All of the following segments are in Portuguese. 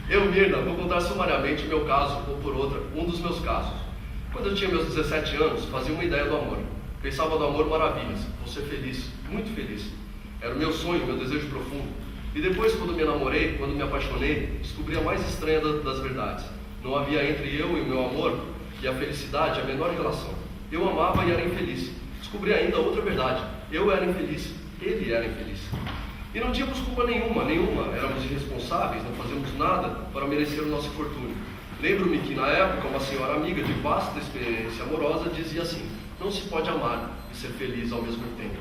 Eu, Mirna, vou contar sumariamente o meu caso, ou por outra, um dos meus casos. Quando eu tinha meus 17 anos, fazia uma ideia do amor. Pensava no amor maravilhas, vou ser feliz, muito feliz. Era o meu sonho, meu desejo profundo. E depois, quando me namorei, quando me apaixonei, descobri a mais estranha das verdades. Não havia entre eu e o meu amor e a felicidade a menor relação. Eu amava e era infeliz. Descobri ainda outra verdade. Eu era infeliz, ele era infeliz. E não tínhamos culpa nenhuma. Éramos irresponsáveis, não fazíamos nada para merecer o nosso infortúnio. Lembro-me que, na época, uma senhora amiga de vasta experiência amorosa dizia assim: não se pode amar e ser feliz ao mesmo tempo.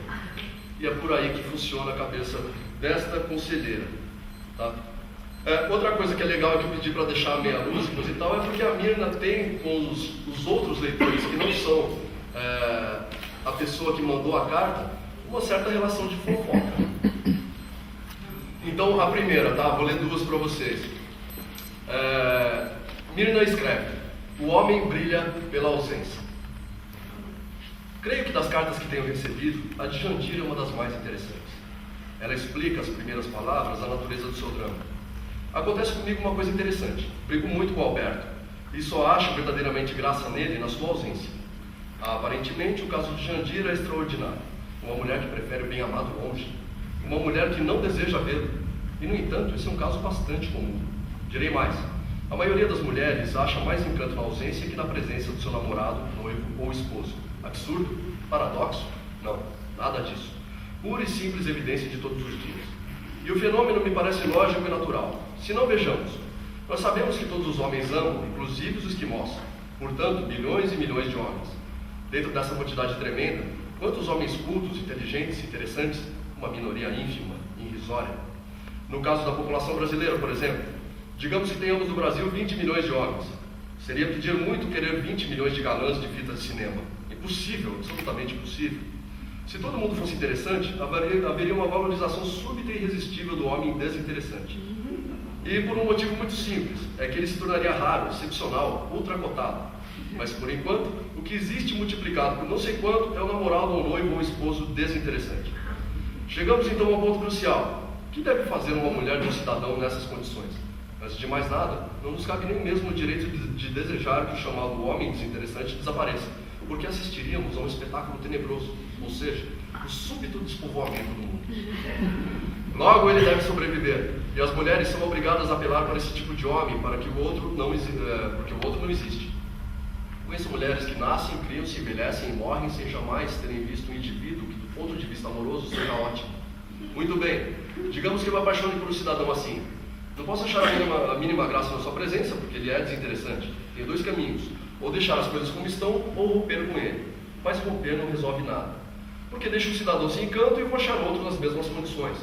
E é por aí que funciona a cabeça desta conselheira. Tá? Outra coisa que é legal que eu pedi para deixar meia luz e tal é porque a Mirna tem com os outros leitores que não são a pessoa que mandou a carta uma certa relação de fofoca. Então, a primeira, tá? Vou ler duas para vocês. Mirna escreve: o homem brilha pela ausência. Creio que das cartas que tenho recebido, a de Jandira é uma das mais interessantes. Ela explica as primeiras palavras, a natureza do seu drama. Acontece comigo uma coisa interessante. Brigo muito com o Alberto e só acho verdadeiramente graça nele na sua ausência. Aparentemente, o caso de Jandira é extraordinário. Uma mulher que prefere o bem-amado longe. Uma mulher que não deseja vê-lo. E, no entanto, esse é um caso bastante comum. Direi mais. A maioria das mulheres acha mais encanto na ausência que na presença do seu namorado, noivo ou esposo. Absurdo? Paradoxo? Não, nada disso. Pura e simples evidência de todos os dias. E o fenômeno me parece lógico e natural. Se não, vejamos. Nós sabemos que todos os homens amam, inclusive os esquimós. Portanto, milhões e milhões de homens. Dentro dessa quantidade tremenda, quantos homens cultos, inteligentes e interessantes? Uma minoria ínfima e irrisória. No caso da população brasileira, por exemplo, digamos que tenhamos no Brasil 20 milhões de homens. Seria pedir muito querer 20 milhões de galãs de fitas de cinema. Impossível, absolutamente impossível. Se todo mundo fosse interessante, haveria uma valorização súbita e irresistível do homem desinteressante. E por um motivo muito simples, é que ele se tornaria raro, excepcional, ultracotado. Mas por enquanto, o que existe multiplicado por não sei quanto é o namorado ou noivo ou esposo desinteressante. Chegamos então ao ponto crucial. O que deve fazer uma mulher de um cidadão nessas condições? Antes de mais nada, não nos cabe nem mesmo o direito de desejar que o chamado homem desinteressante desapareça, porque assistiríamos a um espetáculo tenebroso, ou seja, o súbito despovoamento do mundo. Logo ele deve sobreviver, e as mulheres são obrigadas a apelar para esse tipo de homem, para que o outro porque o outro não existe. Conheço mulheres que nascem, criam-se, envelhecem e morrem sem jamais terem visto um indivíduo que, do ponto de vista amoroso, seja ótimo. Muito bem, digamos que eu me apaixone por um cidadão assim. Não posso achar a mínima graça na sua presença, porque ele é desinteressante. Tem dois caminhos: ou deixar as coisas como estão, ou romper com ele. Mas romper não resolve nada. Porque deixa um cidadão sem encanto e vou achar outro nas mesmas condições,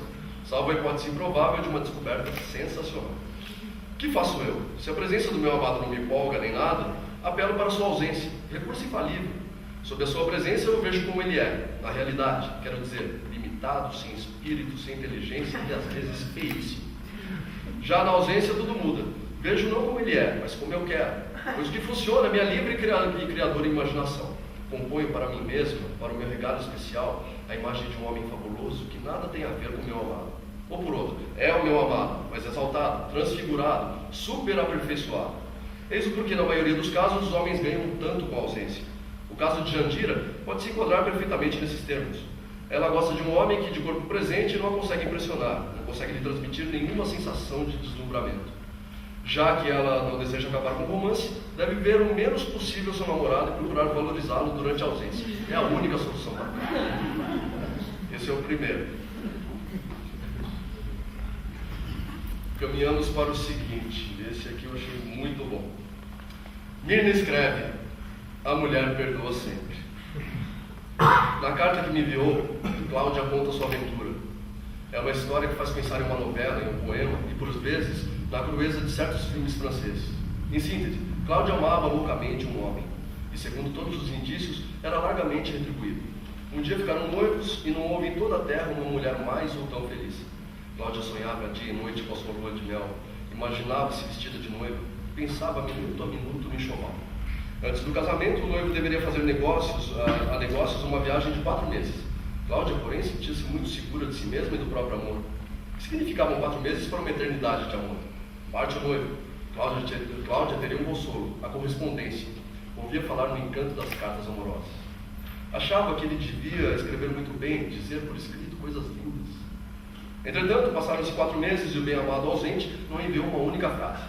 salvo a hipótese improvável de uma descoberta sensacional. O que faço eu? Se a presença do meu amado não me empolga nem nada, apelo para sua ausência, recurso infalível. Sob a sua presença eu vejo como ele é, na realidade, quero dizer, limitado, sem espírito, sem inteligência e às vezes feíssimo. Já na ausência tudo muda. Vejo não como ele é, mas como eu quero. Pois o que funciona é minha livre e criadora imaginação. Componho para mim mesmo, para o meu regalo especial, a imagem de um homem fabuloso que nada tem a ver com o meu amado. Ou por outro, é o meu amado, mas exaltado, transfigurado, super aperfeiçoado. Eis o porquê na maioria dos casos os homens ganham tanto com a ausência. O caso de Jandira pode se enquadrar perfeitamente nesses termos. Ela gosta de um homem que de corpo presente não a consegue impressionar, não consegue lhe transmitir nenhuma sensação de deslumbramento. Já que ela não deseja acabar com o romance, deve ver o menos possível seu namorado e procurar valorizá-lo durante a ausência. É a única solução para ele. Esse é o primeiro. Caminhamos para o seguinte. Esse aqui eu achei muito bom. Mirna escreve: a mulher perdoa sempre. Na carta que me enviou, Cláudia conta sua aventura. É uma história que faz pensar em uma novela, em um poema e, por vezes, na crueza de certos filmes franceses. Em síntese, Cláudia amava loucamente um homem e, segundo todos os indícios, era largamente retribuído. Um dia ficaram noivos e não houve em toda a terra uma mulher mais ou tão feliz. Cláudia sonhava dia e noite com a sua lua de mel, imaginava-se vestida de noiva, pensava minuto a minuto no enxoval. Antes do casamento, o noivo deveria fazer negócios uma viagem de 4 meses. Cláudia, porém, sentia-se muito segura de si mesma e do próprio amor. O que significavam 4 meses para uma eternidade de amor? Parte o noivo. Cláudia teria um consolo, a correspondência. Ouvia falar no encanto das cartas amorosas. Achava que ele devia escrever muito bem, dizer por escrito coisas lindas. Entretanto, passaram-se 4 meses e o bem-amado ausente não enviou uma única frase.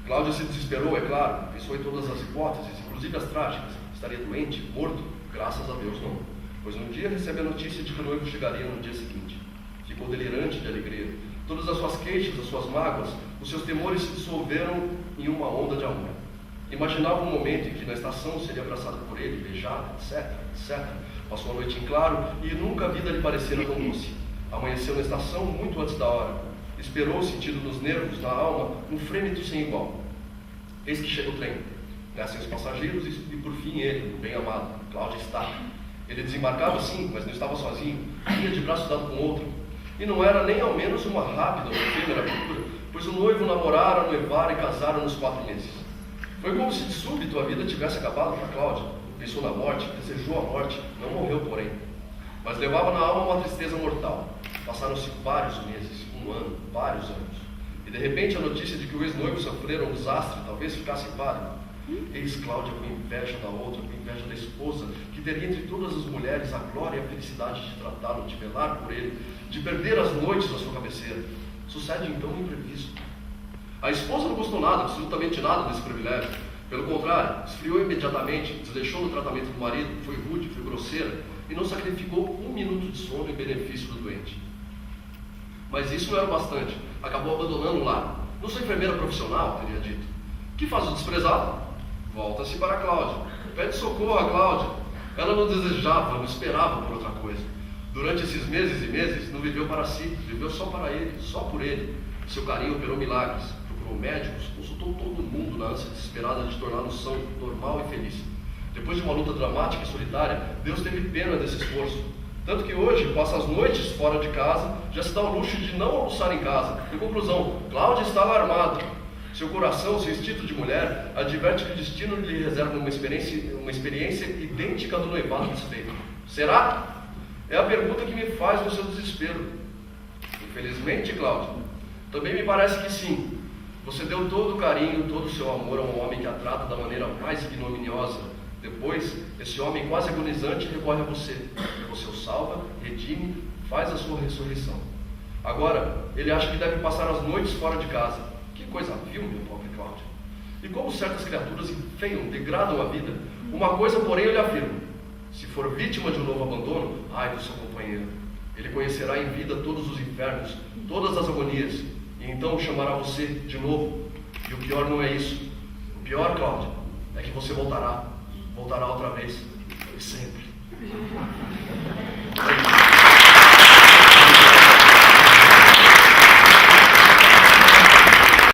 Cláudia se desesperou, é claro, pensou em todas as hipóteses, inclusive as trágicas. Estaria doente, morto? Graças a Deus não. Pois um dia recebe a notícia de que o noivo chegaria no dia seguinte. Ficou delirante de alegria. Todas as suas queixas, as suas mágoas, os seus temores se dissolveram em uma onda de amor. Imaginava um momento em que na estação seria abraçado por ele, beijado, etc, etc. Passou a noite em claro e nunca a vida lhe parecera tão doce. Amanheceu na estação muito antes da hora. Esperou, sentindo nos nervos, na alma, um frêmito sem igual. Eis que chega o trem. Descem os passageiros e por fim ele, o bem-amado, Cláudia está. Ele desembarcava sim, mas não estava sozinho. Vinha de braço dado com outro. E não era nem ao menos uma rápida ou efêmera aventura, pois o noivo namorara, noivara e casara nos 4 meses. Foi como se de súbito a vida tivesse acabado para Cláudia. Pensou na morte, desejou a morte, não morreu porém. Mas levava na alma uma tristeza mortal. Passaram-se vários meses, 1 ano, vários anos. E de repente a notícia de que o ex-noivo sofrera um desastre talvez ficasse inválido. Eis Cláudia com inveja da outra, com inveja da esposa, que teria entre todas as mulheres a glória e a felicidade de tratá-lo, de velar por ele, de perder as noites à sua cabeceira. Sucede então um imprevisto. A esposa não gostou nada, absolutamente nada desse privilégio. Pelo contrário, esfriou imediatamente, desleixou no tratamento do marido, foi rude, foi grosseira e não sacrificou 1 minuto de sono em benefício do doente. Mas isso não era o bastante. Acabou abandonando o lar. Não sou enfermeira profissional, teria dito. Que faz o desprezado? Volta-se para a Cláudia. Pede socorro a Cláudia. Ela não desejava, não esperava por outra coisa. Durante esses meses e meses, não viveu para si, viveu só para ele, só por ele. Seu carinho operou milagres, procurou médicos, consultou todo mundo na ânsia desesperada de torná-lo são, normal e feliz. Depois de uma luta dramática e solitária, Deus teve pena desse esforço. Tanto que hoje passa as noites fora de casa, já se dá o luxo de não almoçar em casa. Em conclusão, Cláudia está alarmada. Seu coração, seu instinto de mulher, adverte que o destino lhe reserva uma experiência idêntica à do noivado desfeito. Será? É a pergunta que me faz no seu desespero. Infelizmente, Cláudia, também me parece que sim. Você deu todo o carinho, todo o seu amor a um homem que a trata da maneira mais ignominiosa. Depois, esse homem quase agonizante recorre a você. Você o salva, redime, faz a sua ressurreição. Agora, ele acha que deve passar as noites fora de casa. Que coisa vil, minha pobre Cláudia. E como certas criaturas enfeiam, degradam a vida, uma coisa, porém, eu lhe afirmo. Se for vítima de um novo abandono, ai do seu companheiro. Ele conhecerá em vida todos os infernos, todas as agonias, e então chamará você de novo. E o pior não é isso. O pior, Cláudia, é que você voltará outra vez, e sempre.